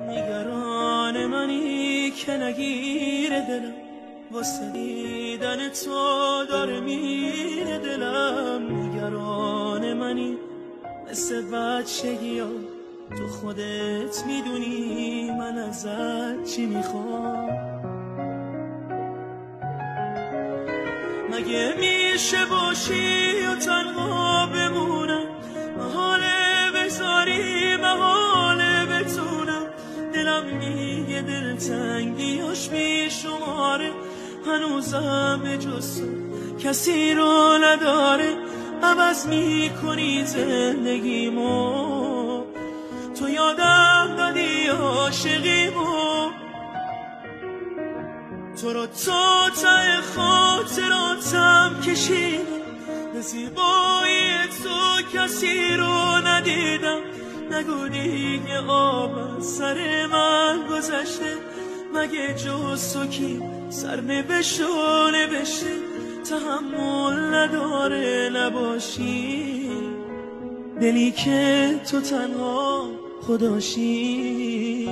نگران منی که نگیر دلم، واسه دیدن تو داره میره دلم. نگران منی مثل بچگی ها، تو خودت میدونی من ازت چی میخوام. مگه میشه باشی و تنها بمونم، محاله بذاری محاله بتونم. دلم میگه دلتنگیاش بیشماره، هنوزم به جز کسی رو نداره. عوض میکنی زندگیمو، تو یادم دادی عاشقیمو. تو رو تا ته خاطراتم کشیدم، به زیبایی تو کسی رو ندیدم. نگو دیگه آب از سر من گذشته، مگه جز تو کی سرنوشت و نوشته تحمل نداره نباشی، دلی که تو تنها خداشی.